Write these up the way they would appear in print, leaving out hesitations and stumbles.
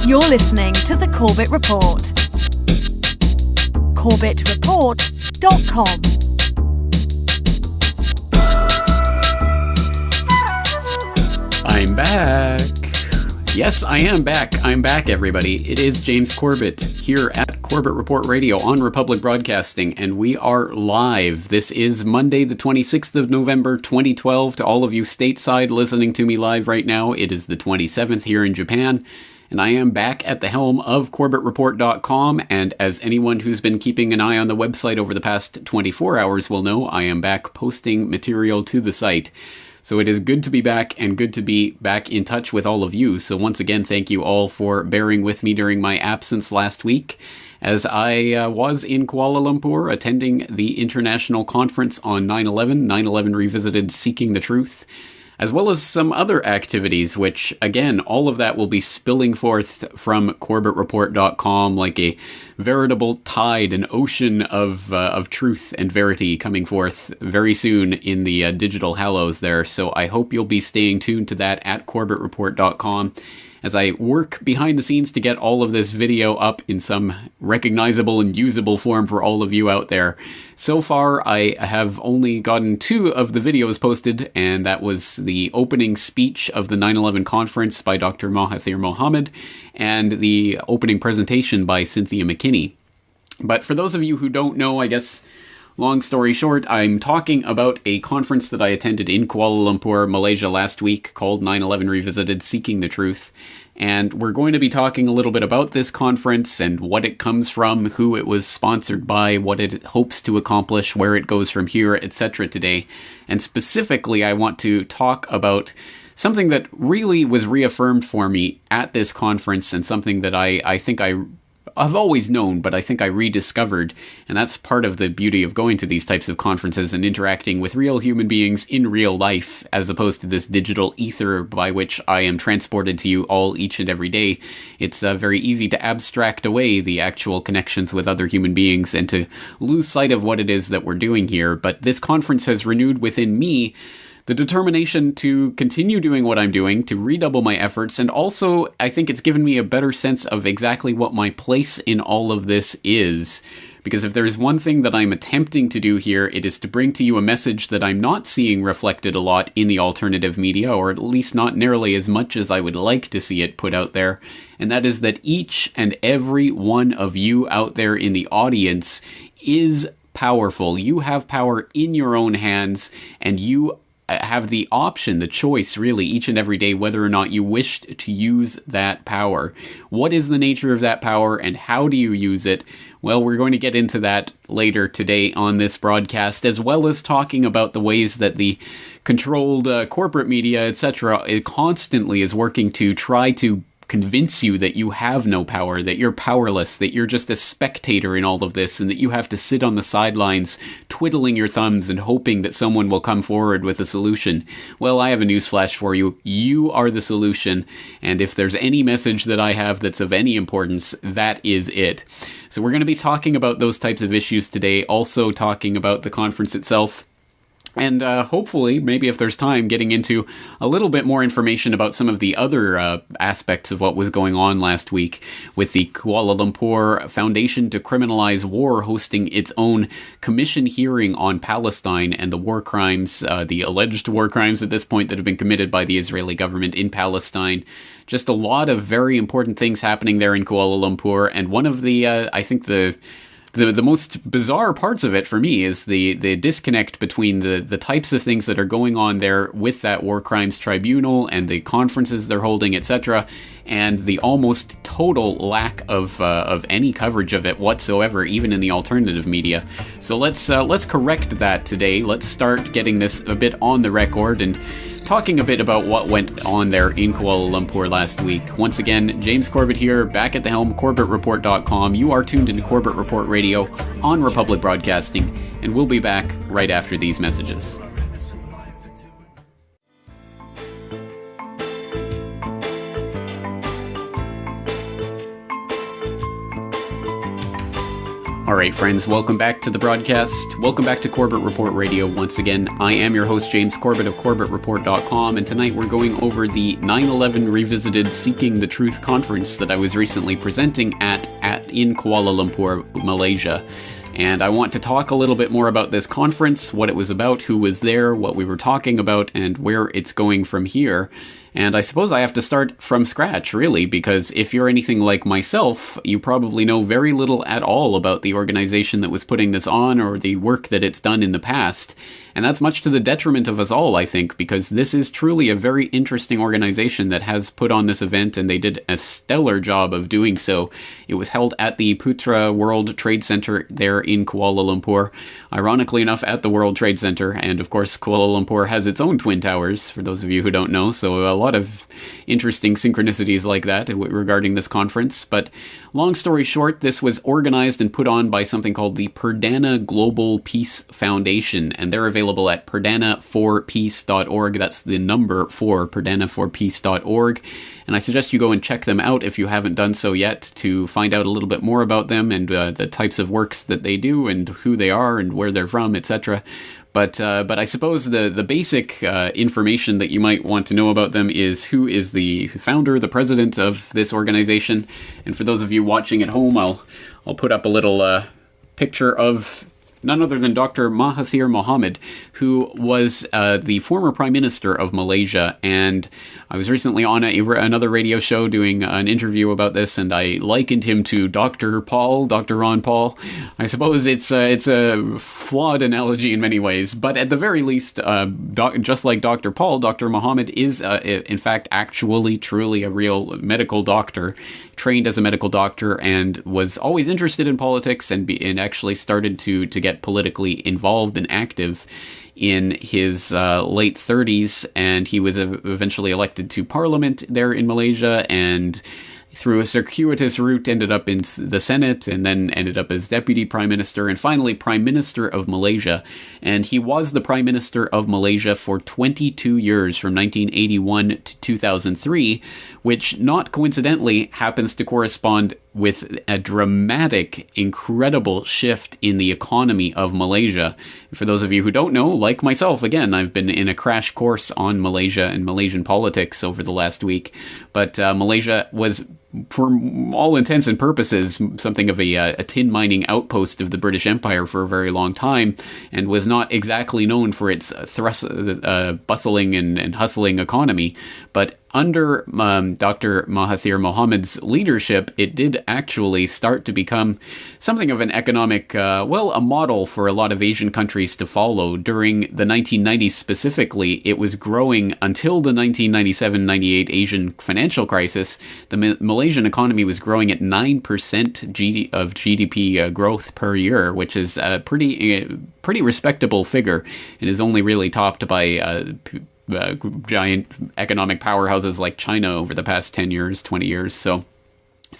You're listening to the Corbett Report. CorbettReport.com. I'm back. Yes, I am back. I'm back, everybody. It is James Corbett here at Corbett Report Radio on Republic Broadcasting, and we are live. This is Monday, the 26th of November, 2012. To all of you stateside listening to me live right now, it is the 27th here in Japan, and I am back at the helm of CorbettReport.com, and as anyone who's been keeping an eye on the website over the past 24 hours will know, I am back posting material to the site. So it is good to be back and good to be back in touch with all of you. So once again, thank you all for bearing with me during my absence last week, as I was in Kuala Lumpur attending the international conference on 9/11, 9/11 Revisited, Seeking the Truth, as well as some other activities, which, again, all of that will be spilling forth from CorbettReport.com like a veritable tide, an ocean of truth and verity coming forth very soon in the digital hallows there. So I hope you'll be staying tuned to that at CorbettReport.com as I work behind the scenes to get all of this video up in some recognizable and usable form for all of you out there. So far, I have only gotten 2 of the videos posted, and that was the opening speech of the 9/11 conference by Dr. Mahathir Mohamad and the opening presentation by Cynthia McKinney. But for those of you who don't know, I guess, long story short, I'm talking about a conference that I attended in Kuala Lumpur, Malaysia last week called 9/11 Revisited, Seeking the Truth. And we're going to be talking a little bit about this conference and what it comes from, who it was sponsored by, what it hopes to accomplish, where it goes from here, etc. today. And specifically, I want to talk about something that really was reaffirmed for me at this conference and something that I think I've always known, but I think I rediscovered, and that's part of the beauty of going to these types of conferences and interacting with real human beings in real life, as opposed to this digital ether by which I am transported to you all each and every day. It's very easy to abstract away the actual connections with other human beings and to lose sight of what it is that we're doing here, but this conference has renewed within me the determination to continue doing what I'm doing, to redouble my efforts, and also I think it's given me a better sense of exactly what my place in all of this is. Because if there's one thing that I'm attempting to do here, it is to bring to you a message that I'm not seeing reflected a lot in the alternative media, or at least not nearly as much as I would like to see it put out there, and that is that each and every one of you out there in the audience is powerful. You have power in your own hands, and you have the option, the choice, really, each and every day, whether or not you wish to use that power. What is the nature of that power, and how do you use it? Well, we're going to get into that later today on this broadcast, as well as talking about the ways that the controlled corporate media, etc., it constantly is working to try to convince you that you have no power, that you're powerless, that you're just a spectator in all of this, and that you have to sit on the sidelines twiddling your thumbs and hoping that someone will come forward with a solution. Well, I have a newsflash for you. You are the solution, and if there's any message that I have that's of any importance, that is it. So we're going to be talking about those types of issues today, also talking about the conference itself, and hopefully, maybe if there's time, getting into a little bit more information about some of the other aspects of what was going on last week, with the Kuala Lumpur Foundation to Criminalize War hosting its own commission hearing on Palestine and the war crimes, the alleged war crimes at this point that have been committed by the Israeli government in Palestine. Just a lot of very important things happening there in Kuala Lumpur, and one of the, I think the most bizarre parts of it for me is the disconnect between the types of things that are going on there with that war crimes tribunal and the conferences they're holding, etc., and the almost total lack of any coverage of it whatsoever, even in the alternative media. So let's correct that today. Let's start getting this a bit on the record and talking a bit about what went on there in Kuala Lumpur last week. Once again, James Corbett here, back at the helm, CorbettReport.com. You are tuned into Corbett Report Radio on Republic Broadcasting, and we'll be back right after these messages. All right, friends, welcome back to the broadcast. Welcome back to Corbett Report Radio once again. I am your host, James Corbett of CorbettReport.com, and tonight we're going over the 911 Revisited Seeking the Truth conference that I was recently presenting in Kuala Lumpur, Malaysia. And I want to talk a little bit more about this conference, what it was about, who was there, what we were talking about, and where it's going from here. And I suppose I have to start from scratch, really, because if you're anything like myself, you probably know very little at all about the organization that was putting this on or the work that it's done in the past. And that's much to the detriment of us all, I think, because this is truly a very interesting organization that has put on this event, and they did a stellar job of doing so. It was held at the Putra World Trade Center there in Kuala Lumpur. Ironically enough, at the World Trade Center, and of course Kuala Lumpur has its own twin towers, for those of you who don't know, so a lot of interesting synchronicities like that regarding this conference. But long story short, this was organized and put on by something called the Perdana Global Peace Foundation, and they're available at perdana4peace.org. That's the number 4, perdana4peace.org. And I suggest you go and check them out if you haven't done so yet, to find out a little bit more about them and the types of works that they do and who they are and where they're from, etc. But I suppose the basic information that you might want to know about them is who is the founder, the president of this organization. And for those of you watching at home, I'll put up a little picture of none other than Dr. Mahathir Mohamad, who was the former Prime Minister of Malaysia. And I was recently on another radio show doing an interview about this, and I likened him to Dr. Ron Paul. I suppose it's a flawed analogy in many ways, but at the very least, just like Dr. Paul, Dr. Mohamad is, in fact, actually, truly a real medical doctor, trained as a medical doctor, and was always interested in politics, and actually started to get politically involved and active in his late 30s, and he was eventually elected to parliament there in Malaysia, and through a circuitous route ended up in the Senate, and then ended up as Deputy Prime Minister, and finally Prime Minister of Malaysia. And he was the Prime Minister of Malaysia for 22 years, from 1981 to 2003, which not coincidentally happens to correspond with a dramatic, incredible shift in the economy of Malaysia. For those of you who don't know, like myself, again, I've been in a crash course on Malaysia and Malaysian politics over the last week, but Malaysia was, for all intents and purposes, something of a tin mining outpost of the British Empire for a very long time, and was not exactly known for its bustling and hustling economy. But under Dr. Mahathir Mohamad's leadership, it did actually start to become something of an economic, a model for a lot of Asian countries to follow. During the 1990s specifically, it was growing until the 1997-98 Asian financial crisis. The Malaysian economy was growing at 9% of GDP growth per year, which is a pretty respectable figure, and is only really topped by giant economic powerhouses like China over the past 10 years, 20 years. So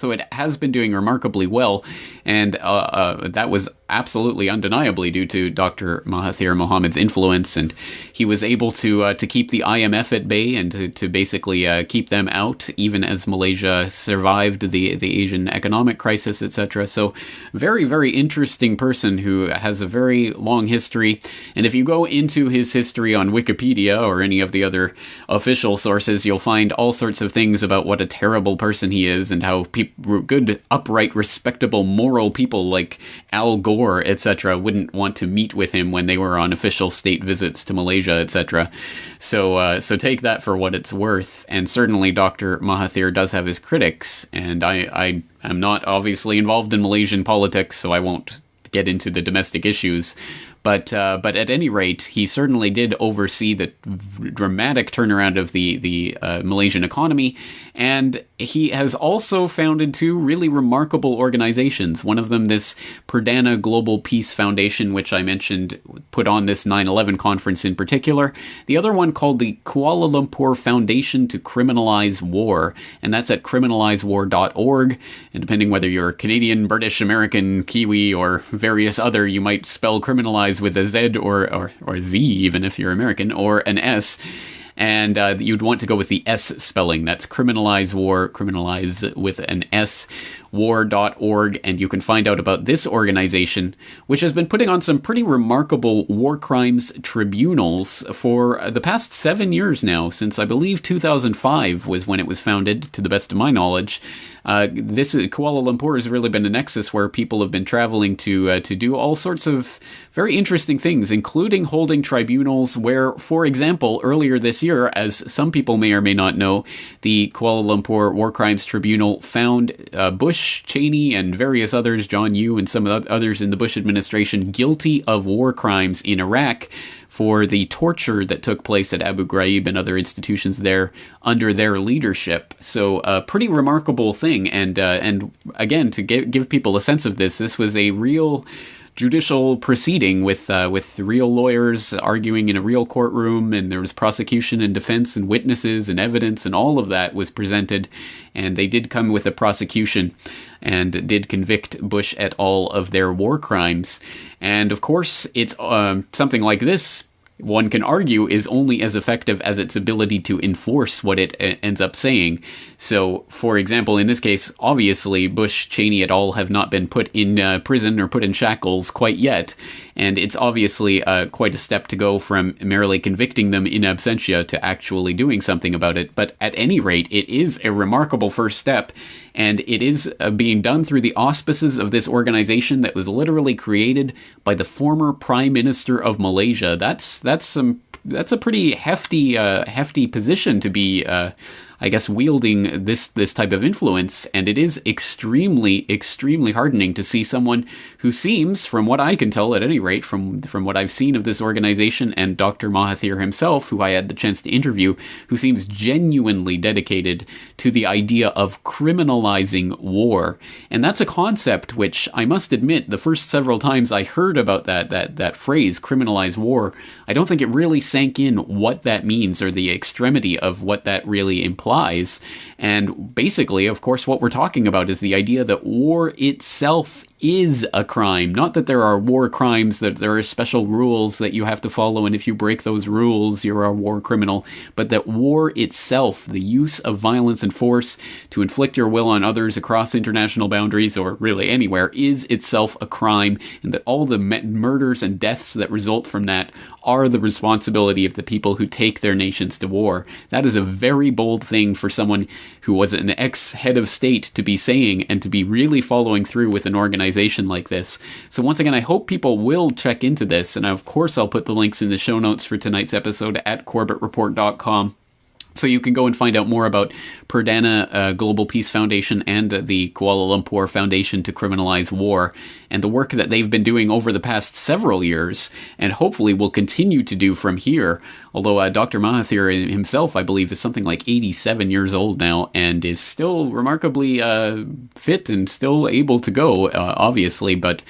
it has been doing remarkably well, and that was absolutely undeniably due to Dr. Mahathir Mohamad's influence, and he was able to keep the IMF at bay and to basically keep them out, even as Malaysia survived the Asian economic crisis, etc. So very, very interesting person who has a very long history, and if you go into his history on Wikipedia or any of the other official sources, you'll find all sorts of things about what a terrible person he is, and how good, upright, respectable, moral people like Al Gore, etc., wouldn't want to meet with him when they were on official state visits to Malaysia, etc. So take that for what it's worth. And certainly Dr. Mahathir does have his critics, and I am not obviously involved in Malaysian politics, so I won't get into the domestic issues. But at any rate, he certainly did oversee the dramatic turnaround of the Malaysian economy, and he has also founded two really remarkable organizations. One of them, this Perdana Global Peace Foundation, which I mentioned, put on this 9/11 conference in particular. The other one called the Kuala Lumpur Foundation to Criminalize War, and that's at criminalizewar.org. And depending whether you're Canadian, British, American, Kiwi, or various other, you might spell criminalize with a Z or Z, even if you're American, or an S. And you'd want to go with the S spelling. That's criminalize war, criminalize with an S. war.org, and you can find out about this organization, which has been putting on some pretty remarkable war crimes tribunals for the past 7 years now, since I believe 2005 was when it was founded, to the best of my knowledge. Kuala Lumpur has really been a nexus where people have been traveling to do all sorts of very interesting things, including holding tribunals where, for example, earlier this year, as some people may or may not know, the Kuala Lumpur War Crimes Tribunal found Bush, Cheney, and various others, John Yoo and some others in the Bush administration, guilty of war crimes in Iraq for the torture that took place at Abu Ghraib and other institutions there under their leadership. So a pretty remarkable thing. And again, to give people a sense of this was a real judicial proceeding with real lawyers arguing in a real courtroom, and there was prosecution and defense and witnesses and evidence, and all of that was presented, and they did come with a prosecution and did convict Bush et al. Of their war crimes. And of course, it's something like this, one can argue, is only as effective as its ability to enforce what it ends up saying. So, for example, in this case, obviously, Bush, Cheney et al. Have not been put in prison or put in shackles quite yet, and it's obviously quite a step to go from merely convicting them in absentia to actually doing something about it. But at any rate, it is a remarkable first step, and it is being done through the auspices of this organization that was literally created by the former Prime Minister of Malaysia. That's a pretty hefty position to be, I guess, wielding this type of influence, and it is extremely heartening to see someone who seems, from what I can tell at any rate, from what I've seen of this organization and Dr. Mahathir himself, who I had the chance to interview, who seems genuinely dedicated to the idea of criminalizing war. And that's a concept which, I must admit, the first several times I heard about that phrase, criminalize war, I don't think it really sank in what that means or the extremity of what that really implies. And basically, of course, what we're talking about is the idea that war itself is a crime. Not that there are war crimes, that there are special rules that you have to follow, and if you break those rules, you're a war criminal, but that war itself, the use of violence and force to inflict your will on others across international boundaries, or really anywhere, is itself a crime, and that all the murders and deaths that result from that are the responsibility of the people who take their nations to war. That is a very bold thing for someone who was an ex-head of state to be saying, and to be really following through with an organization like this. So once again, I hope people will check into this, and of course I'll put the links in the show notes for tonight's episode at CorbettReport.com. So you can go and find out more about Perdana Global Peace Foundation and the Kuala Lumpur Foundation to Criminalize War, and the work that they've been doing over the past several years, and hopefully will continue to do from here. Although Dr. Mahathir himself, I believe, is something like 87 years old now, and is still remarkably fit and still able to go, obviously, but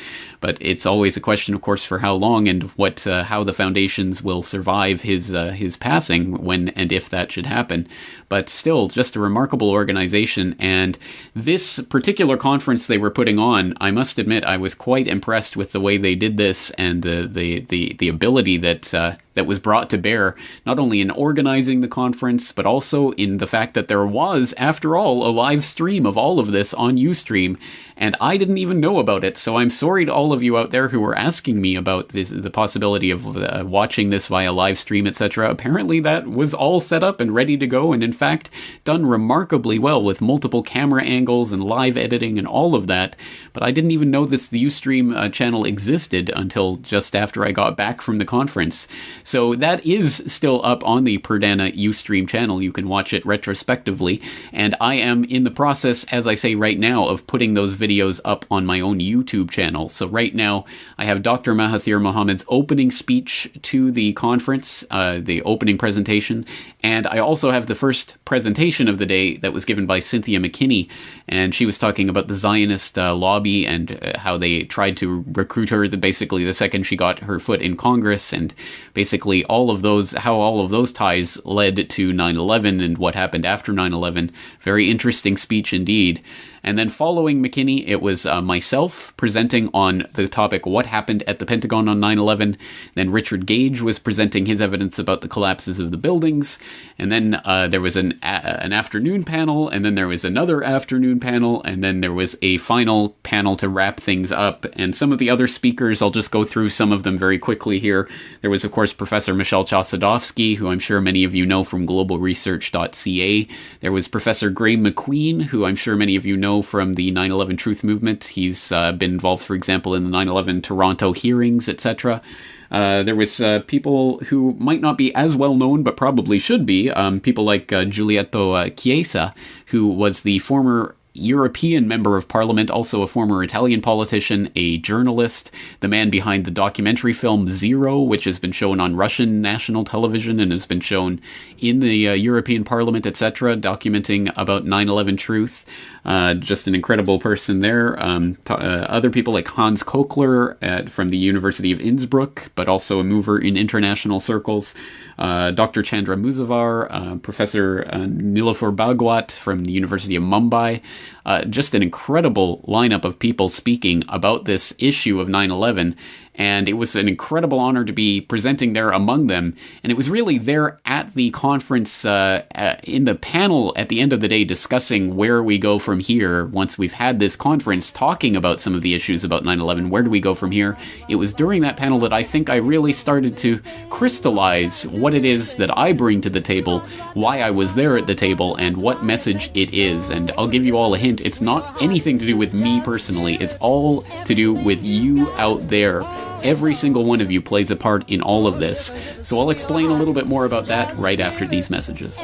it's always a question, of course, for how long and how the foundations will survive his passing, when and if that should happen. But still, just a remarkable organization. And this particular conference they were putting on, I must admit, I was quite impressed with the way they did this, and the ability that was brought to bear, not only in organizing the conference, but also in the fact that there was, after all, a live stream of all of this on Ustream, and I didn't even know about it. So I'm sorry to all of you out there who were asking me about the possibility of watching this via live stream, etc. Apparently that was all set up and ready to go, and in fact done remarkably well with multiple camera angles and live editing and all of that. But I didn't even know the Ustream channel existed until just after I got back from the conference. So that is still up on the Perdana Ustream channel. You can watch it retrospectively, and I am in the process, as I say right now, of putting those videos up on my own YouTube channel. So right now I have Dr. Mahathir Mohamad's opening speech to the conference, the opening presentation, and I also have the first presentation of the day that was given by Cynthia McKinney, and she was talking about the Zionist lobby and how they tried to recruit her basically the second she got her foot in Congress, and basically basically how all of those ties led to 9/11 and what happened after 9/11. Very interesting speech indeed. And then following McKinney, it was myself presenting on the topic, what happened at the Pentagon on 9/11. Then Richard Gage was presenting his evidence about the collapses of the buildings. And then there was an afternoon panel, and then there was another afternoon panel, and then there was a final panel to wrap things up. And some of the other speakers, I'll just go through some of them very quickly here. There was, of course, Professor Michelle Chossudovsky, who I'm sure many of you know from globalresearch.ca. There was Professor Gray McQueen, who I'm sure many of you know from the 9/11 Truth Movement. He's been involved, for example, in the 9/11 Toronto hearings, etc. There was people who might not be as well known, but probably should be. People like Giulietto Chiesa, who was the former European member of parliament, also a former Italian politician, a journalist, the man behind the documentary film Zero, which has been shown on Russian national television and has been shown in the European Parliament, etc., documenting about 9/11 truth. Just an incredible person there. Other people like Hans Kochler from the University of Innsbruck, but also a mover in international circles. Dr. Chandra Muzavar, Professor Nilofer Bhagwat from the University of Mumbai. Just an incredible lineup of people speaking about this issue of 9/11. And it was an incredible honor to be presenting there among them. And it was really there at the conference, in the panel at the end of the day, discussing where we go from here. Once we've had this conference talking about some of the issues about 9/11, where do we go from here? It was during that panel that I think I really started to crystallize what it is that I bring to the table, why I was there at the table, and what message it is. And I'll give you all a hint. It's not anything to do with me personally. It's all to do with you out there. Every single one of you plays a part in all of this. So I'll explain a little bit more about that right after these messages.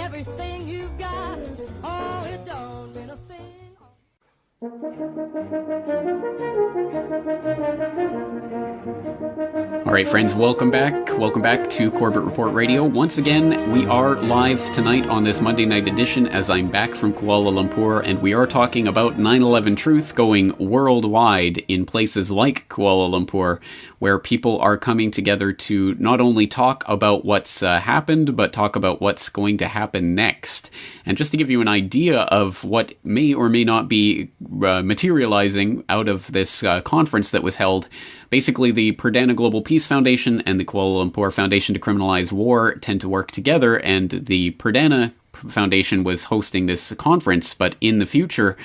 All right, friends, welcome back. Welcome back to Corbett Report Radio. Once again, we are live tonight on this Monday night edition as I'm back from Kuala Lumpur, and we are talking about 9/11 truth going worldwide in places like Kuala Lumpur, where people are coming together to not only talk about what's happened, but talk about what's going to happen next. And just to give you an idea of what may or may not be materializing out of this conference that was held, basically, the Perdana Global Peace Foundation and the Kuala Lumpur Foundation to Criminalize War tend to work together, and the Perdana Foundation was hosting this conference, but in the future,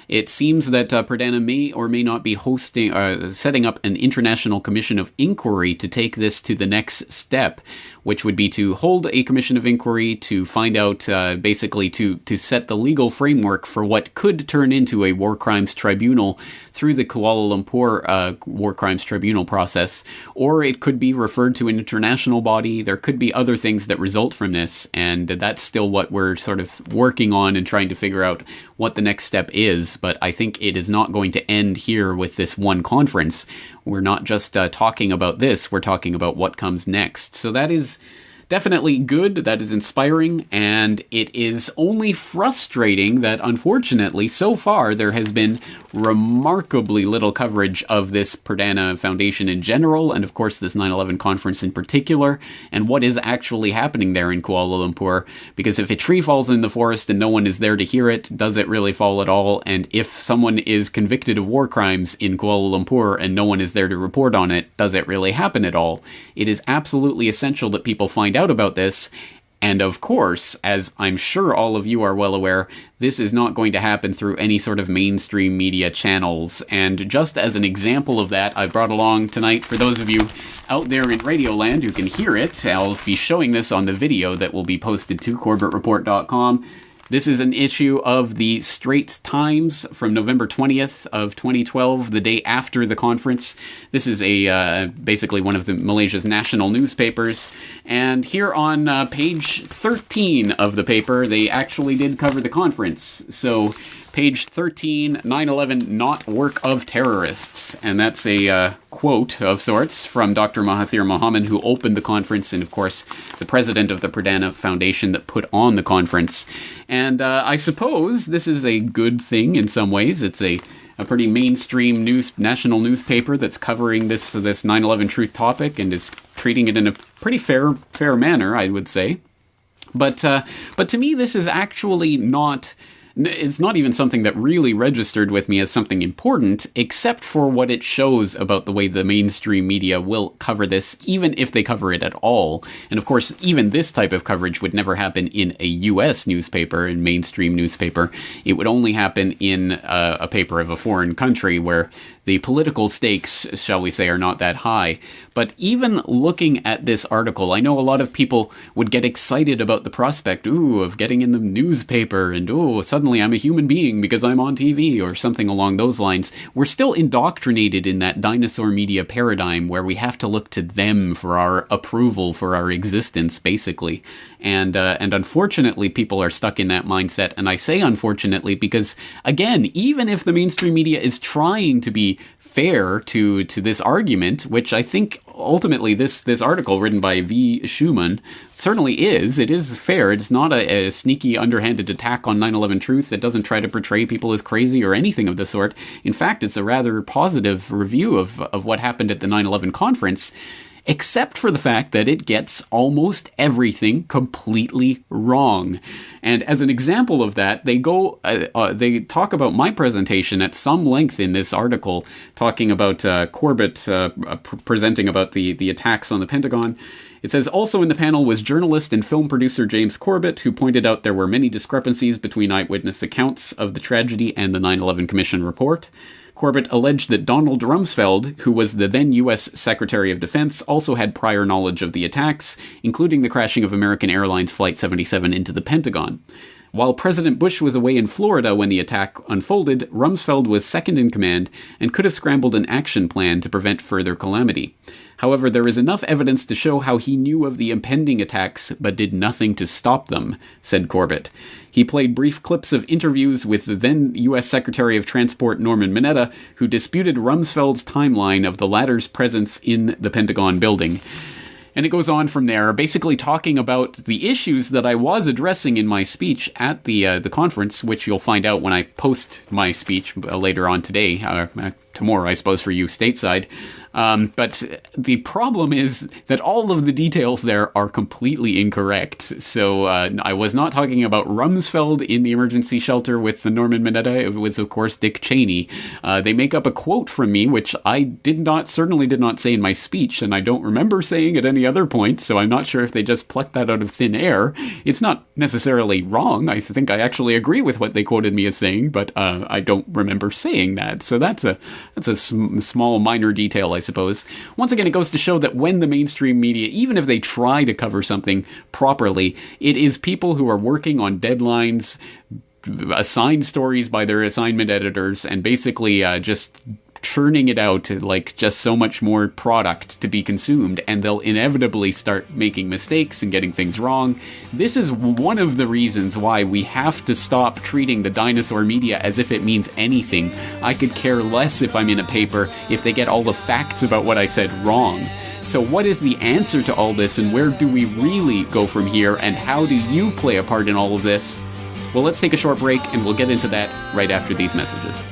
it seems that Perdana may or may not be setting up an international commission of inquiry to take this to the next step, which would be to hold a commission of inquiry to find out, basically to set the legal framework for what could turn into a war crimes tribunal through the Kuala Lumpur war crimes tribunal process, or it could be referred to an international body. There could be other things that result from this, and that's still what we're sort of working on and trying to figure out what the next step is. But I think it is not going to end here with this one conference. We're not just talking about this, we're talking about what comes next. So that is definitely good, that is inspiring, and it is only frustrating that, unfortunately, so far there has been remarkably little coverage of this Perdana Foundation in general, and of course this 9/11 conference in particular, and what is actually happening there in Kuala Lumpur, because if a tree falls in the forest and no one is there to hear it, does it really fall at all? And if someone is convicted of war crimes in Kuala Lumpur and no one is there to report on it, does it really happen at all? It is absolutely essential that people find out about this. And of course, as I'm sure all of you are well aware, this is not going to happen through any sort of mainstream media channels. And just as an example of that, I brought along tonight, for those of you out there in Radioland who can hear it, I'll be showing this on the video that will be posted to CorbettReport.com. This is an issue of the Straits Times from November 20th of 2012, the day after the conference. This is basically one of Malaysia's national newspapers. And here on page 13 of the paper, they actually did cover the conference. So page 13, 9/11 not work of terrorists. And that's a quote of sorts from Dr. Mahathir Mohamad, who opened the conference, and of course the president of the Perdana Foundation that put on the conference. And I suppose this is a good thing in some ways. It's a a pretty mainstream national newspaper that's covering this 9/11 truth topic and is treating it in a pretty fair manner, I would say. But to me, this is actually not. It's not even something that really registered with me as something important, except for what it shows about the way the mainstream media will cover this, even if they cover it at all. And of course, even this type of coverage would never happen in a US newspaper, in mainstream newspaper. It would only happen in a paper of a foreign country where the political stakes, shall we say, are not that high. But even looking at this article, I know a lot of people would get excited about the prospect, of getting in the newspaper, and suddenly I'm a human being because I'm on TV, or something along those lines. We're still indoctrinated in that dinosaur media paradigm where we have to look to them for our approval, for our existence, basically. And unfortunately, people are stuck in that mindset. And I say unfortunately because, again, even if the mainstream media is trying to be fair to this argument, which I think ultimately this article written by V. Schumann certainly is. It is fair. It's not a sneaky, underhanded attack on 9/11 truth that doesn't try to portray people as crazy or anything of the sort. In fact, it's a rather positive review of what happened at the 9/11 conference, except for the fact that it gets almost everything completely wrong. And as an example of that, they talk about my presentation at some length in this article, talking about Corbett presenting about the attacks on the Pentagon. It says, also in the panel was journalist and film producer James Corbett, who pointed out there were many discrepancies between eyewitness accounts of the tragedy and the 9/11 Commission report. Corbett alleged that Donald Rumsfeld, who was the then U.S. Secretary of Defense, also had prior knowledge of the attacks, including the crashing of American Airlines Flight 77 into the Pentagon. While President Bush was away in Florida when the attack unfolded, Rumsfeld was second in command and could have scrambled an action plan to prevent further calamity. However, there is enough evidence to show how he knew of the impending attacks but did nothing to stop them, said Corbett. He played brief clips of interviews with the then U.S. Secretary of Transport Norman Mineta, who disputed Rumsfeld's timeline of the latter's presence in the Pentagon building. And it goes on from there, basically talking about the issues that I was addressing in my speech at the conference, which you'll find out when I post my speech later on today, tomorrow, I suppose, for you stateside. But the problem is that all of the details there are completely incorrect. So I was not talking about Rumsfeld in the emergency shelter with the Norman Mineta. It was, of course, Dick Cheney. They make up a quote from me, which I certainly did not say in my speech, and I don't remember saying at any other point, so I'm not sure if they just plucked that out of thin air. It's not necessarily wrong. I think I actually agree with what they quoted me as saying, but I don't remember saying that. So that's a small, minor detail, I suppose. Once again, it goes to show that when the mainstream media, even if they try to cover something properly, it is people who are working on deadlines, assigned stories by their assignment editors, and basically just churning it out like just so much more product to be consumed, and they'll inevitably start making mistakes and getting things wrong. This is one of the reasons why we have to stop treating the dinosaur media as if it means anything. I could care less if I'm in a paper if they get all the facts about what I said wrong. So what is the answer to all this, and where do we really go from here, and how do you play a part in all of this? Well, let's take a short break, and we'll get into that right after these messages.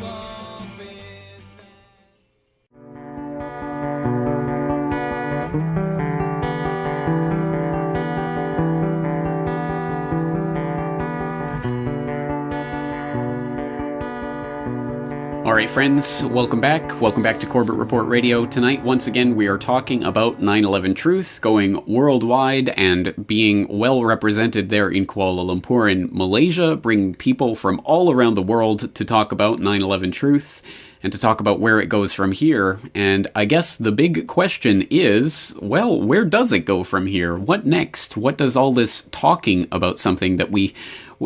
Alright friends, welcome back. Welcome back to Corbett Report Radio. Tonight, once again, we are talking about 9/11 truth, going worldwide and being well represented there in Kuala Lumpur in Malaysia, bringing people from all around the world to talk about 9/11 truth and to talk about where it goes from here. And I guess the big question is, well, where does it go from here? What next? What does all this talking about something that we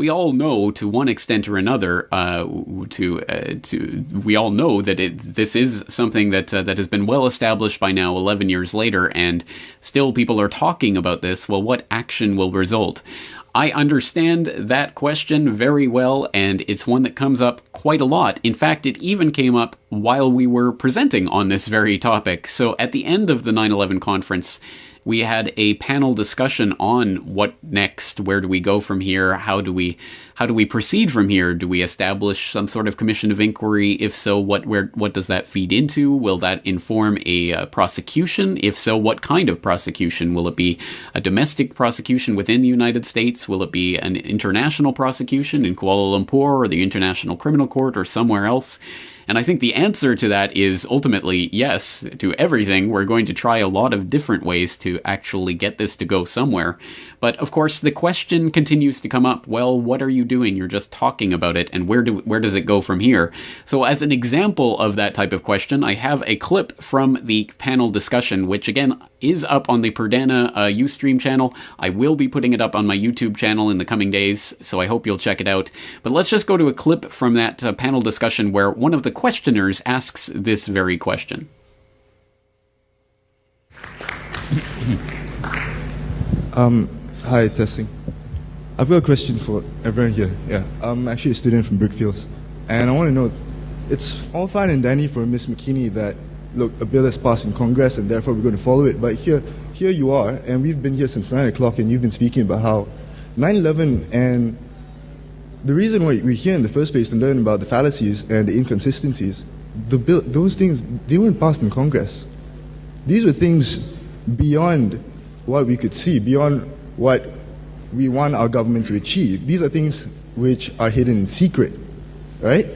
all know to one extent or another, we all know that this is something that has been well established by now 11 years later, and still people are talking about this. Well, what action will result? I understand that question very well, and it's one that comes up quite a lot. In fact, it even came up while we were presenting on this very topic. So at the end of the 9/11 conference, we had a panel discussion on what next, where do we go from here, how do we how do we proceed from here? Do we establish some sort of commission of inquiry? If so, what does that feed into? Will that inform a prosecution? If so, what kind of prosecution? Will it be a domestic prosecution within the United States? Will it be an international prosecution in Kuala Lumpur or the International Criminal Court or somewhere else? And I think the answer to that is ultimately yes to everything. We're going to try a lot of different ways to actually get this to go somewhere. But of course, the question continues to come up, well, what are you doing? You're just talking about it, and where does it go from here? So as an example of that type of question, I have a clip from the panel discussion, which again is up on the Perdana Ustream channel. I will be putting it up on my YouTube channel in the coming days, so I hope you'll check it out. But let's just go to a clip from that panel discussion where one of the questioners asks this very question. Hi, testing. I've got a question for everyone here. Yeah, I'm actually a student from Brickfields, and I want to know, it's all fine and dandy for Ms. McKinney that, look, a bill has passed in Congress and therefore we're going to follow it, but here you are, and we've been here since 9 o'clock, and you've been speaking about how 9/11 and the reason why we're here in the first place to learn about the fallacies and the inconsistencies, those things, they weren't passed in Congress. These were things beyond what we could see, beyond what we want our government to achieve. These are things which are hidden in secret, right?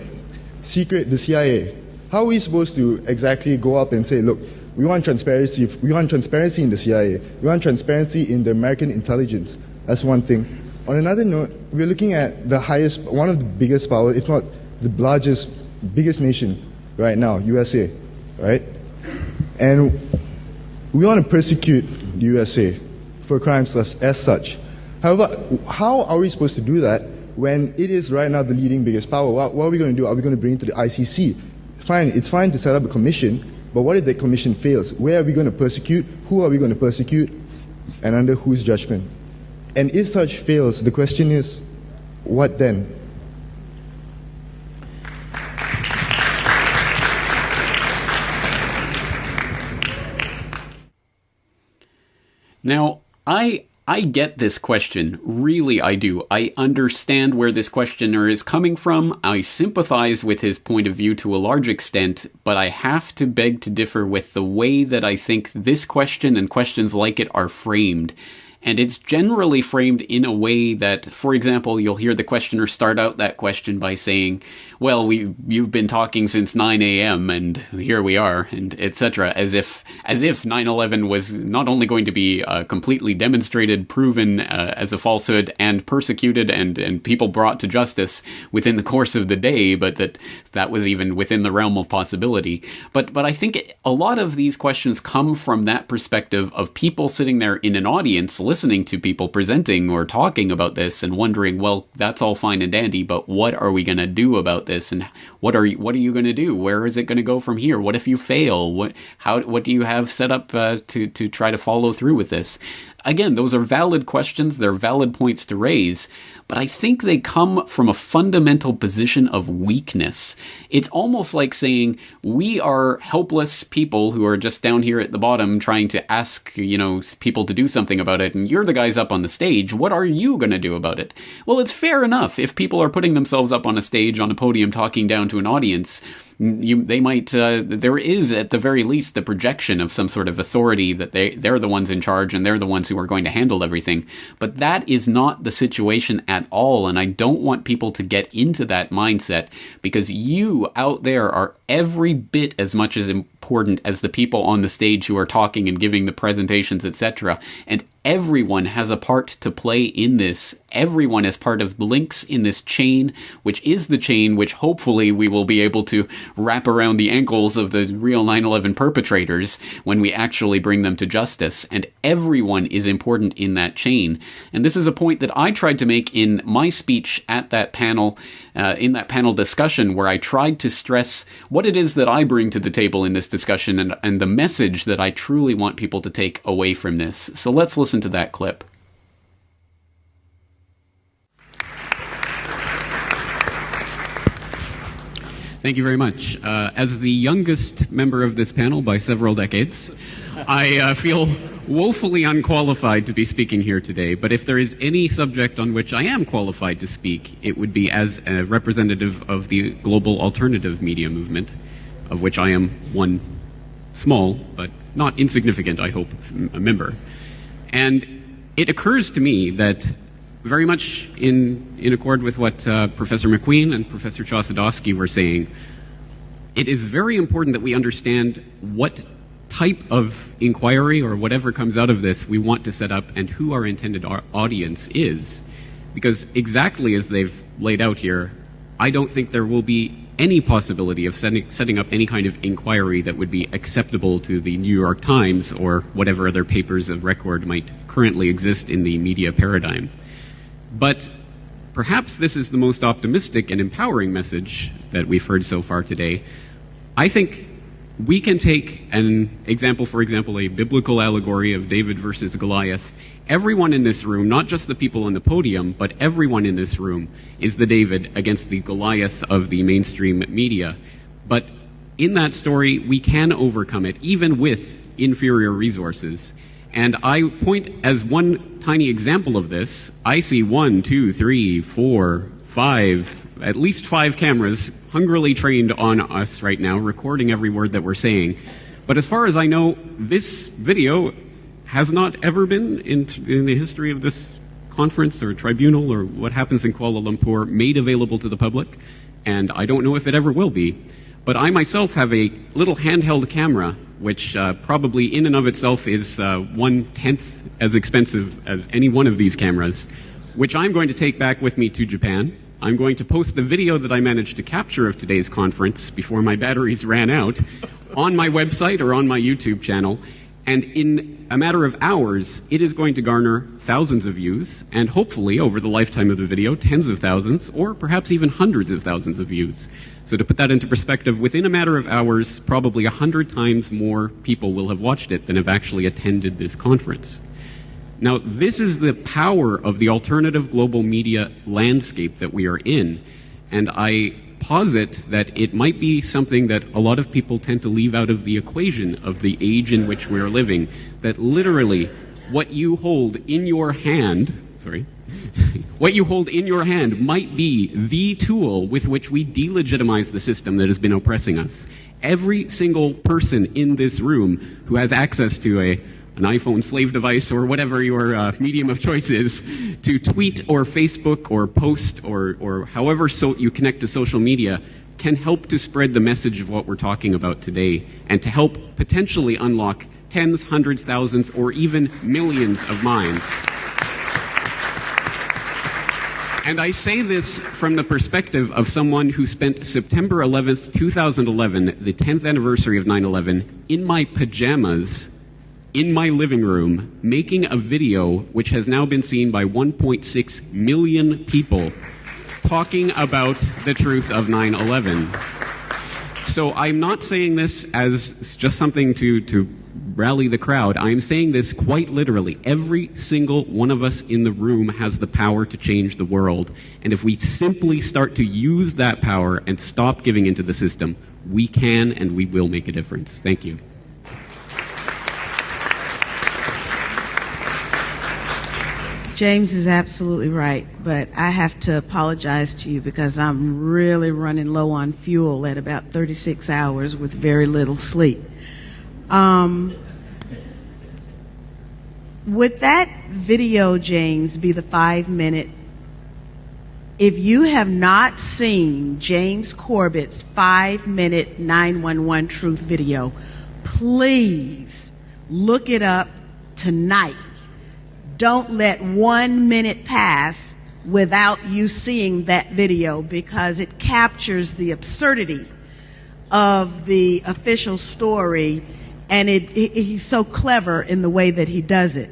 Secret, the CIA. How are we supposed to exactly go up and say, look, we want transparency in the CIA, we want transparency in the American intelligence? That's one thing. On another note, we're looking at the highest, one of the biggest power, if not the largest, biggest nation right now, USA, right? And we want to persecute the USA for crimes as such. However, how are we supposed to do that when it is right now the leading biggest power? What are we going to do? Are we going to bring it to the ICC? Fine, it's fine to set up a commission, but what if the commission fails? Where are we going to persecute? Who are we going to persecute? And under whose judgment? And if such fails, the question is, what then? Now, I get this question. Really, I do. I understand where this questioner is coming from. I sympathize with his point of view to a large extent, but I have to beg to differ with the way that I think this question and questions like it are framed. And it's generally framed in a way that, for example, you'll hear the questioner start out that question by saying, well, you've been talking since 9 a.m. and here we are, and etc., as if 9/11 was not only going to be completely demonstrated, proven as a falsehood, and persecuted and people brought to justice within the course of the day, but that was even within the realm of possibility. But I think a lot of these questions come from that perspective of people sitting there in an audience listening to people presenting or talking about this and wondering, well, that's all fine and dandy, but what are we going to do about this? And what are you going to do? Where is it going to go from here? What if you fail? What do you have set up to try to follow through with this? Again, those are valid questions. They're valid points to raise, but I think they come from a fundamental position of weakness. It's almost like saying we are helpless people who are just down here at the bottom trying to ask, people to do something about it, and you're the guys up on the stage. What are you going to do about it? Well, it's fair enough if people are putting themselves up on a stage, on a podium, talking down to an audience. They might, there is at the very least the projection of some sort of authority that they're the ones in charge and they're the ones who are going to handle everything. But that is not the situation at all, and I don't want people to get into that mindset, because you out there are every bit as much as important as the people on the stage who are talking and giving the presentations, etc. And everyone has a part to play in this. Everyone is part of links in this chain, which is the chain which hopefully we will be able to wrap around the ankles of the real 9/11 perpetrators when we actually bring them to justice. And everyone is important in that chain. And this is a point that I tried to make in my speech at that panel, in that panel discussion, where I tried to stress what it is that I bring to the table in this discussion and the message that I truly want people to take away from this. So let's listen to that clip. Thank you very much. As the youngest member of this panel by several decades, I feel woefully unqualified to be speaking here today, but if there is any subject on which I am qualified to speak, it would be as a representative of the global alternative media movement, of which I am one small, but not insignificant, I hope, a member. And it occurs to me that very much in accord with what Professor McQueen and Professor Chosadowski were saying, it is very important that we understand what type of inquiry or whatever comes out of this we want to set up and who our intended audience is. Because exactly as they've laid out here, I don't think there will be any possibility of setting up any kind of inquiry that would be acceptable to the New York Times or whatever other papers of record might currently exist in the media paradigm. But perhaps this is the most optimistic and empowering message that we've heard so far today. I think we can take an example, for example, a biblical allegory of David versus Goliath. Everyone in this room, not just the people on the podium, but everyone in this room is the David against the Goliath of the mainstream media. But in that story, we can overcome it, even with inferior resources. And I point as one tiny example of this. I see 1, 2, 3, 4, 5, at least 5 cameras hungrily trained on us right now, recording every word that we're saying. But as far as I know, this video has not ever been in the history of this conference or tribunal or what happens in Kuala Lumpur made available to the public, and I don't know if it ever will be. But I myself have a little handheld camera, which probably in and of itself is 1/10 as expensive as any one of these cameras, which I'm going to take back with me to Japan. I'm going to post the video that I managed to capture of today's conference before my batteries ran out on my website or on my YouTube channel. And in a matter of hours, it is going to garner thousands of views, and hopefully, over the lifetime of the video, tens of thousands, or perhaps even hundreds of thousands of views. So to put that into perspective, within a matter of hours, probably 100 times more people will have watched it than have actually attended this conference. Now, this is the power of the alternative global media landscape that we are in, and I posit that it might be something that a lot of people tend to leave out of the equation of the age in which we are living, that literally what you hold in your hand, what you hold in your hand might be the tool with which we delegitimize the system that has been oppressing us. Every single person in this room who has access to an iPhone slave device or whatever your medium of choice is, to tweet or Facebook or post or however you connect to social media, can help to spread the message of what we're talking about today and to help potentially unlock tens, hundreds, thousands, or even millions of minds. And I say this from the perspective of someone who spent September 11th, 2011, the 10th anniversary of 9/11, in my pajamas in my living room, making a video which has now been seen by 1.6 million people talking about the truth of 9/11. So I'm not saying this as just something to rally the crowd. I'm saying this quite literally. Every single one of us in the room has the power to change the world. And if we simply start to use that power and stop giving into the system, we can and we will make a difference. Thank you. James is absolutely right, but I have to apologize to you because I'm really running low on fuel at about 36 hours with very little sleep. Would that video, James, be the 5-minute? If you have not seen James Corbett's 5-minute 911 truth video, please look it up tonight. Don't let 1 minute pass without you seeing that video, because it captures the absurdity of the official story, and he's so clever in the way that he does it.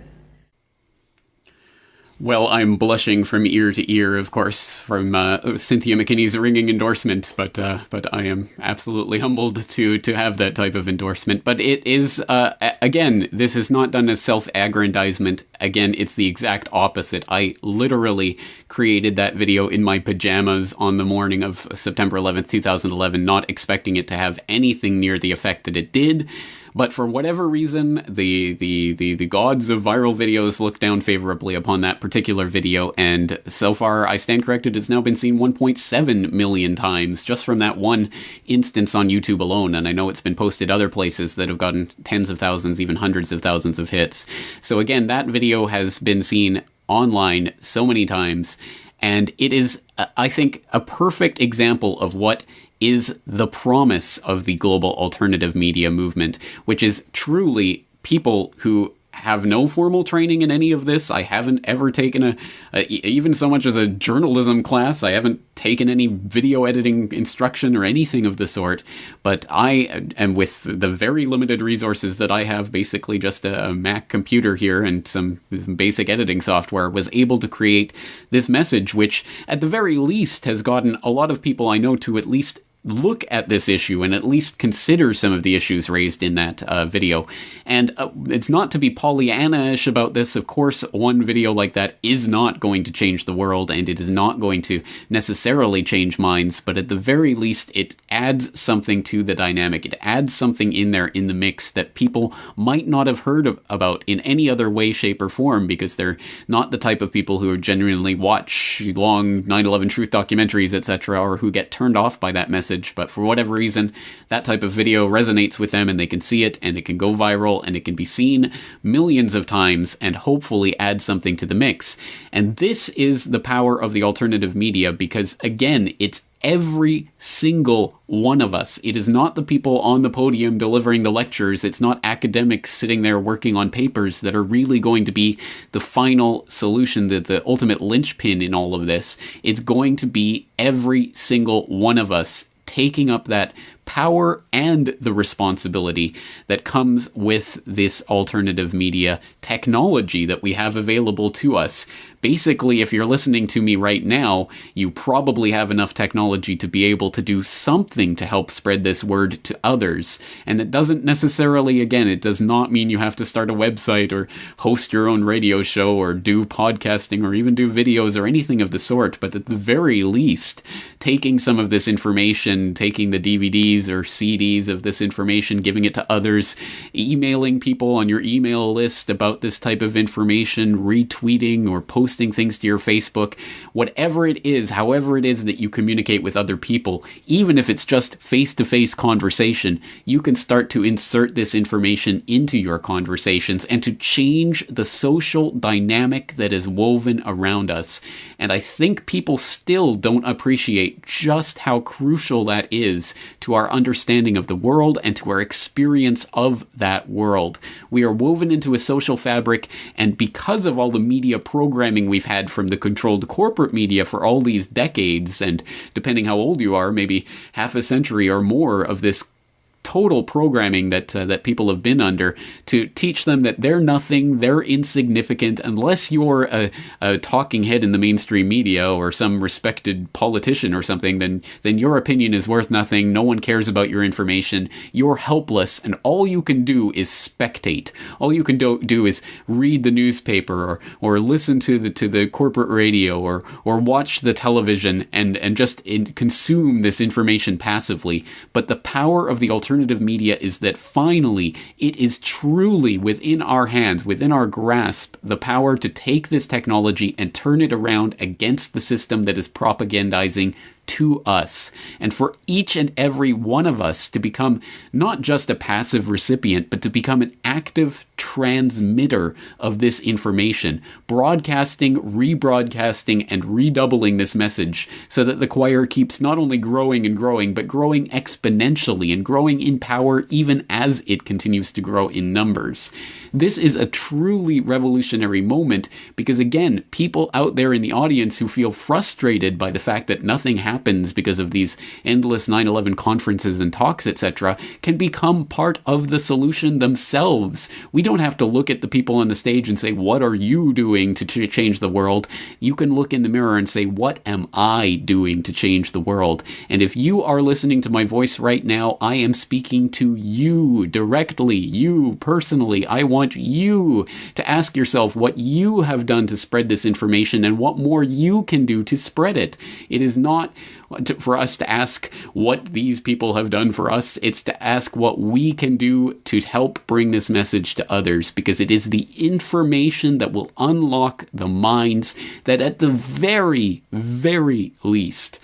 Well, I'm blushing from ear to ear, of course, from Cynthia McKinney's ringing endorsement, but I am absolutely humbled to have that type of endorsement. But it is, again, this is not done as self-aggrandizement. Again, it's the exact opposite. I literally created that video in my pajamas on the morning of September 11th, 2011, not expecting it to have anything near the effect that it did. But for whatever reason, the gods of viral videos look down favorably upon that particular video, and so far, I stand corrected, it's now been seen 1.7 million times just from that one instance on YouTube alone, and I know it's been posted other places that have gotten tens of thousands, even hundreds of thousands of hits. So again, that video has been seen online so many times, and it is, I think, a perfect example of what is the promise of the global alternative media movement, which is truly people who have no formal training in any of this. I haven't ever taken even so much as a journalism class. I haven't taken any video editing instruction or anything of the sort, but I am, with the very limited resources that I have, basically just a Mac computer here and some basic editing software, was able to create this message, which at the very least has gotten a lot of people I know to at least look at this issue and at least consider some of the issues raised in that video. And it's not to be Pollyanna-ish about this. Of course, one video like that is not going to change the world, and it is not going to necessarily change minds, but at the very least, it adds something to the dynamic. It adds something in there in the mix that people might not have heard about in any other way, shape, or form, because they're not the type of people who genuinely watch long 9/11 truth documentaries, etc., or who get turned off by that message. But for whatever reason, that type of video resonates with them, and they can see it, and it can go viral, and it can be seen millions of times, and hopefully add something to the mix. And this is the power of the alternative media, because again, it's every single one of us. It is not the people on the podium delivering the lectures. It's not academics sitting there working on papers that are really going to be the final solution, the ultimate linchpin in all of this. It's going to be every single one of us taking up that power and the responsibility that comes with this alternative media technology that we have available to us. Basically, if you're listening to me right now, you probably have enough technology to be able to do something to help spread this word to others. And it doesn't necessarily, again, it does not mean you have to start a website or host your own radio show or do podcasting or even do videos or anything of the sort. But at the very least, taking some of this information, taking the DVDs or CDs of this information, giving it to others, emailing people on your email list about this type of information, retweeting or posting things to your Facebook, whatever it is, however it is that you communicate with other people, even if it's just face-to-face conversation, you can start to insert this information into your conversations and to change the social dynamic that is woven around us. And I think people still don't appreciate just how crucial that is to our understanding of the world and to our experience of that world. We are woven into a social fabric, and because of all the media programming we've had from the controlled corporate media for all these decades, and depending how old you are, maybe half a century or more of this total programming that people have been under, to teach them that they're nothing, they're insignificant, unless you're a talking head in the mainstream media or some respected politician or something, then your opinion is worth nothing, no one cares about your information, you're helpless, and all you can do is spectate. All you can do is read the newspaper or listen to the corporate radio or watch the television and just consume this information passively. But the power of the alternative media is that finally it is truly within our hands, within our grasp, the power to take this technology and turn it around against the system that is propagandizing to us, and for each and every one of us to become not just a passive recipient, but to become an active transmitter of this information, broadcasting, rebroadcasting, and redoubling this message so that the choir keeps not only growing and growing, but growing exponentially and growing in power even as it continues to grow in numbers. This is a truly revolutionary moment because, again, people out there in the audience who feel frustrated by the fact that nothing happens because of these endless 9/11 conferences and talks, etc., can become part of the solution themselves. We don't have to look at the people on the stage and say, what are you doing to change the world? You can look in the mirror and say, what am I doing to change the world? And if you are listening to my voice right now, I am speaking to you directly, you personally. I want you to ask yourself what you have done to spread this information and what more you can do to spread it. It is not for us to ask what these people have done for us. It's to ask what we can do to help bring this message to others, because it is the information that will unlock the minds that at the very, very least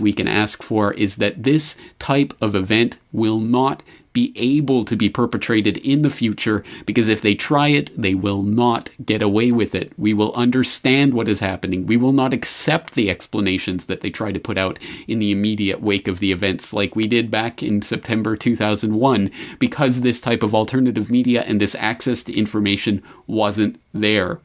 we can ask for is that this type of event will not be able to be perpetrated in the future, because if they try it, they will not get away with it. We will understand what is happening. We will not accept the explanations that they try to put out in the immediate wake of the events, like we did back in September 2001, because this type of alternative media and this access to information wasn't there.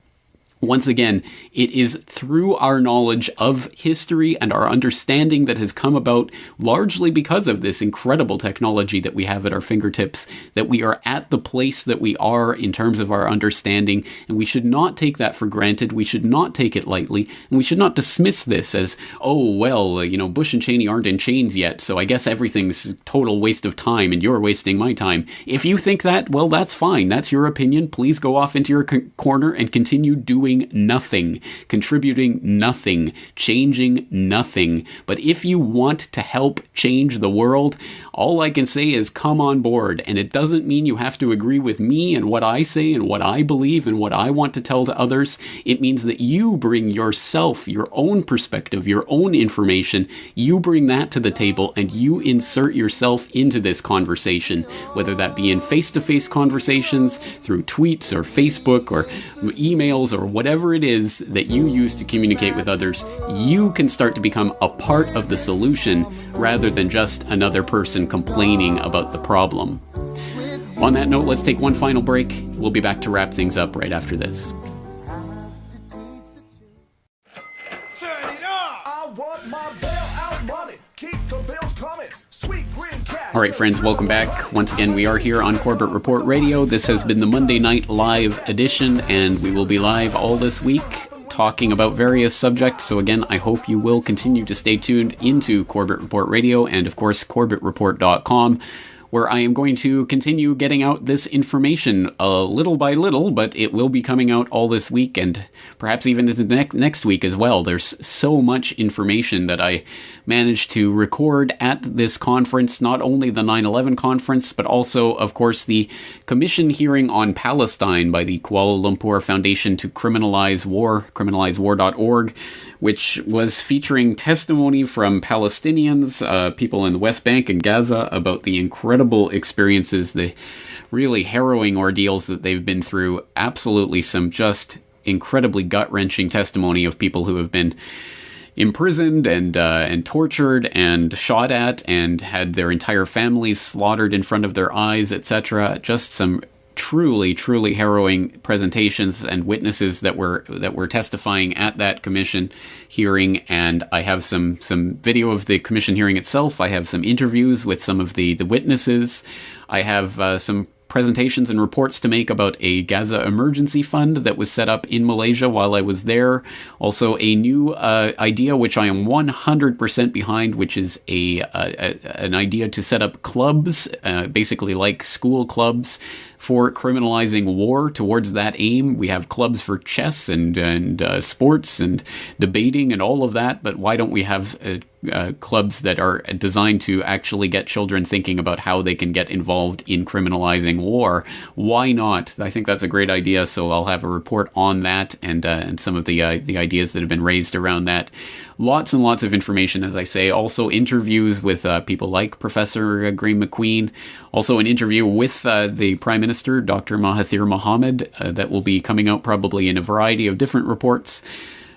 Once again, it is through our knowledge of history and our understanding that has come about largely because of this incredible technology that we have at our fingertips that we are at the place that we are in terms of our understanding, and we should not take that for granted. We should not take it lightly, and we should not dismiss this as, oh, well, Bush and Cheney aren't in chains yet, so I guess everything's a total waste of time and you're wasting my time. If you think that, well, that's fine. That's your opinion. Please go off into your corner and continue doing nothing, contributing nothing, changing nothing. But if you want to help change the world, all I can say is come on board. And it doesn't mean you have to agree with me and what I say and what I believe and what I want to tell to others. It means that you bring yourself, your own perspective, your own information, you bring that to the table and you insert yourself into this conversation, whether that be in face-to-face conversations, through tweets or Facebook or emails or whatever it is that you use to communicate with others. You can start to become a part of the solution rather than just another person complaining about the problem. On that note, let's take one final break. We'll be back to wrap things up right after this. All right, friends, welcome back. Once again, we are here on Corbett Report Radio. This has been the Monday Night Live edition, and we will be live all this week talking about various subjects. So again, I hope you will continue to stay tuned into Corbett Report Radio and, of course, CorbettReport.com, where I am going to continue getting out this information little by little, but it will be coming out all this week and perhaps even into next week as well. There's so much information that I managed to record at this conference, not only the 9/11 conference, but also, of course, the commission hearing on Palestine by the Kuala Lumpur Foundation to Criminalize War, criminalizewar.org, which was featuring testimony from Palestinians, people in the West Bank and Gaza, about the incredible experiences, the really harrowing ordeals that they've been through. Absolutely some just incredibly gut-wrenching testimony of people who have been imprisoned and tortured and shot at and had their entire families slaughtered in front of their eyes, etc. Just some truly, truly harrowing presentations and witnesses that were testifying at that commission hearing. And I have some video of the commission hearing itself. I have some interviews with some of the witnesses. I have some presentations and reports to make about a Gaza emergency fund that was set up in Malaysia while I was there. Also a new idea which I am 100% behind, which is an idea to set up clubs, basically like school clubs, for criminalizing war. Towards that aim, we have clubs for chess and sports and debating and all of that, but why don't we have clubs that are designed to actually get children thinking about how they can get involved in criminalizing war? Why not? I think that's a great idea, so I'll have a report on that and some of the ideas that have been raised around that. Lots and lots of information, as I say. Also interviews with people like Professor Graeme McQueen. Also an interview with the Prime Minister, Dr. Mahathir Mohamad, that will be coming out probably in a variety of different reports.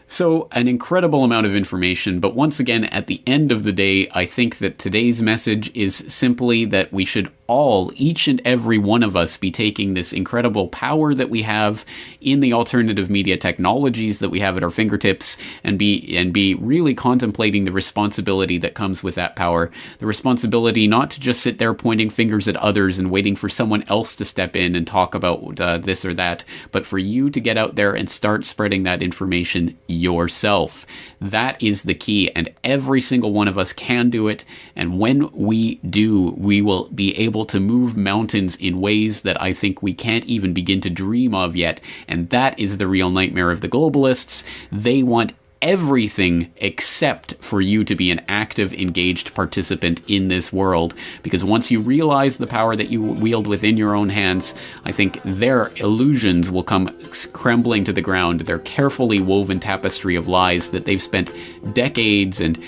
So an incredible amount of information, but once again, at the end of the day, I think that today's message is simply that we should each and every one of us, be taking this incredible power that we have in the alternative media technologies that we have at our fingertips, and be really contemplating the responsibility that comes with that power. The responsibility not to just sit there pointing fingers at others and waiting for someone else to step in and talk about this or that, but for you to get out there and start spreading that information yourself. That is the key, and every single one of us can do it. And when we do, we will be able to move mountains in ways that I think we can't even begin to dream of yet. And that is the real nightmare of the globalists. They want everything except for you to be an active, engaged participant in this world. Because once you realize the power that you wield within your own hands, I think their illusions will come crumbling to the ground. Their carefully woven tapestry of lies that they've spent decades and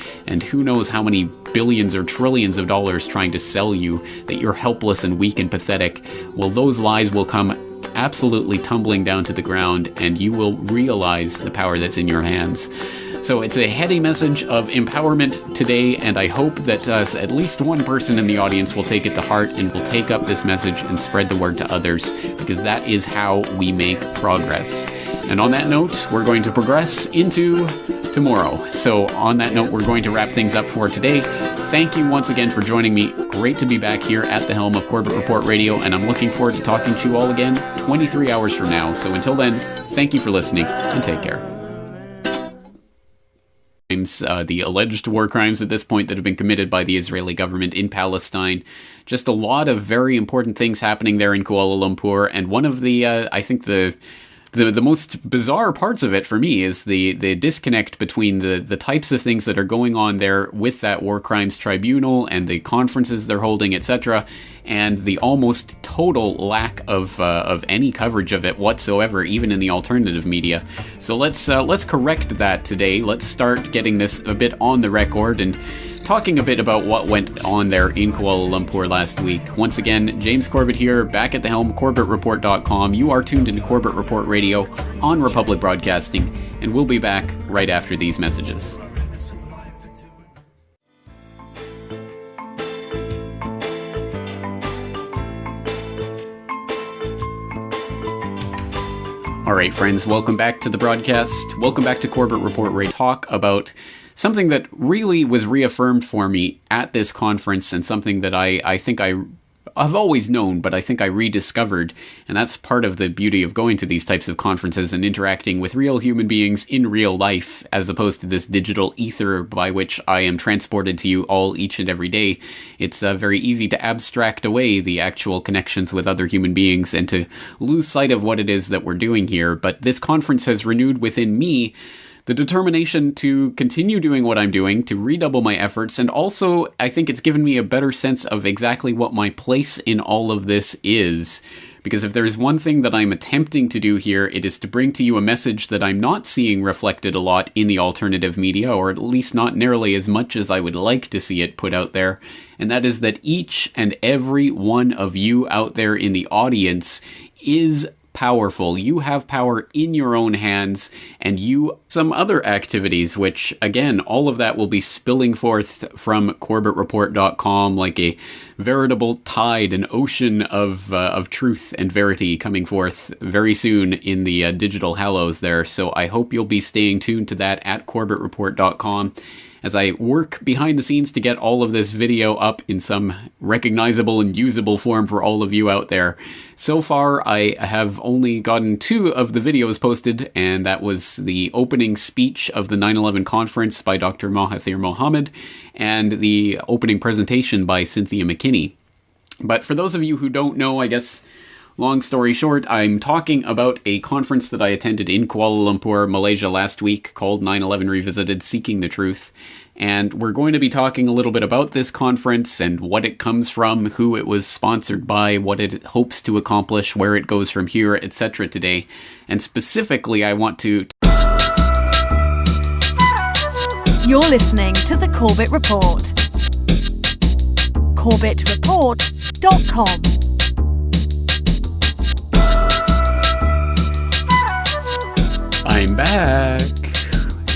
who knows how many billions or trillions of dollars trying to sell you, that you're helpless and weak and pathetic. Well, those lies will come absolutely tumbling down to the ground, and you will realize the power that's in your hands. So it's a heady message of empowerment today, and I hope that at least one person in the audience will take it to heart and will take up this message and spread the word to others, because that is how we make progress. And on that note, we're going to progress into tomorrow. So on that note, we're going to wrap things up for today. Thank you once again for joining me. Great to be back here at the helm of Corbett Report Radio, and I'm looking forward to talking to you all again 23 hours from now. So until then, thank you for listening, and take care. The alleged war crimes at this point that have been committed by the Israeli government in Palestine. Just a lot of very important things happening there in Kuala Lumpur, and one of the, I think the most bizarre parts of it for me is the disconnect between the types of things that are going on there with that war crimes tribunal and the conferences they're holding, etc., and the almost total lack of any coverage of it whatsoever, even in the alternative media. So let's correct that today. Let's start getting this a bit on the record and talking a bit about what went on there in Kuala Lumpur last week. Once again, James Corbett here, back at the helm, CorbettReport.com. You are tuned into Corbett Report Radio on Republic Broadcasting, and we'll be back right after these messages. All right, friends, welcome back to the broadcast. Welcome back to Corbett Report Radio. Talk about something that really was reaffirmed for me at this conference, and something that I think I've always known, but I think I rediscovered. And that's part of the beauty of going to these types of conferences and interacting with real human beings in real life, as opposed to this digital ether by which I am transported to you all each and every day. It's very easy to abstract away the actual connections with other human beings and to lose sight of what it is that we're doing here. But this conference has renewed within me the determination to continue doing what I'm doing, to redouble my efforts, and also I think it's given me a better sense of exactly what my place in all of this is. Because if there's one thing that I'm attempting to do here, it is to bring to you a message that I'm not seeing reflected a lot in the alternative media, or at least not nearly as much as I would like to see it put out there. And that is that each and every one of you out there in the audience is powerful. You have power in your own hands, and some other activities, which again, all of that will be spilling forth from CorbettReport.com like a veritable tide, an ocean of truth and verity coming forth very soon in the digital hallows there. So I hope you'll be staying tuned to that at CorbettReport.com. as I work behind the scenes to get all of this video up in some recognizable and usable form for all of you out there. So far, I have only gotten 2 of the videos posted, and that was the opening speech of the 9/11 conference by Dr. Mahathir Mohamad and the opening presentation by Cynthia McKinney. But for those of you who don't know, I guess, long story short, I'm talking about a conference that I attended in Kuala Lumpur, Malaysia last week called 9/11 Revisited, Seeking the Truth. And we're going to be talking a little bit about this conference and what it comes from, who it was sponsored by, what it hopes to accomplish, where it goes from here, etc. today. And specifically, I want to... You're listening to the Corbett Report. CorbettReport.com. I'm back.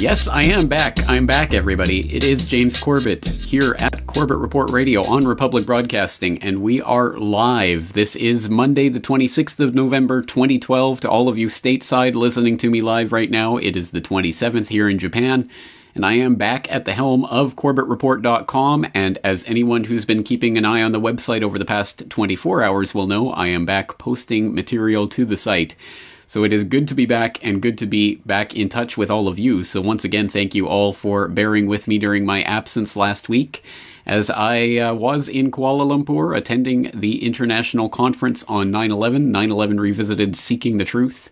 Yes, I am back. I'm back, everybody. It is James Corbett here at Corbett Report Radio on Republic Broadcasting, and we are live. This is Monday, the 26th of November, 2012. To all of you stateside listening to me live right now, it is the 27th here in Japan, and I am back at the helm of CorbettReport.com, and as anyone who's been keeping an eye on the website over the past 24 hours will know, I am back posting material to the site. So it is good to be back and good to be back in touch with all of you. So once again, thank you all for bearing with me during my absence last week, as I was in Kuala Lumpur attending the international conference on 9/11, 9/11 Revisited, Seeking the Truth,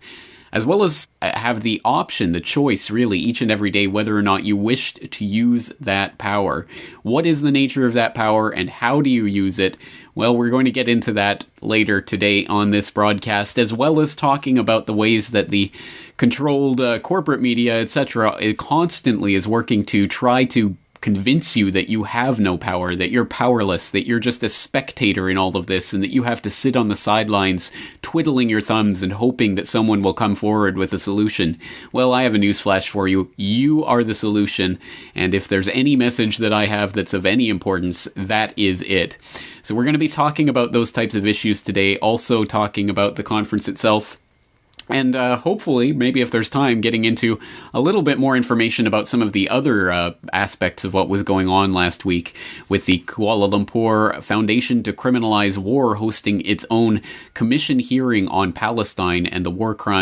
as well as have the option, the choice really, each and every day, whether or not you wished to use that power. What is the nature of that power and how do you use it? Well, we're going to get into that later today on this broadcast, as well as talking about the ways that the controlled corporate media, etc., it constantly is working to try to convince you that you have no power, that you're powerless, that you're just a spectator in all of this, and that you have to sit on the sidelines twiddling your thumbs and hoping that someone will come forward with a solution. Well, I have a newsflash for you. You are the solution, and if there's any message that I have that's of any importance, that is it. So we're going to be talking about those types of issues today, also talking about the conference itself, and hopefully, maybe if there's time, getting into a little bit more information about some of the other aspects of what was going on last week, with the Kuala Lumpur Foundation to Criminalize War hosting its own commission hearing on Palestine and the war crimes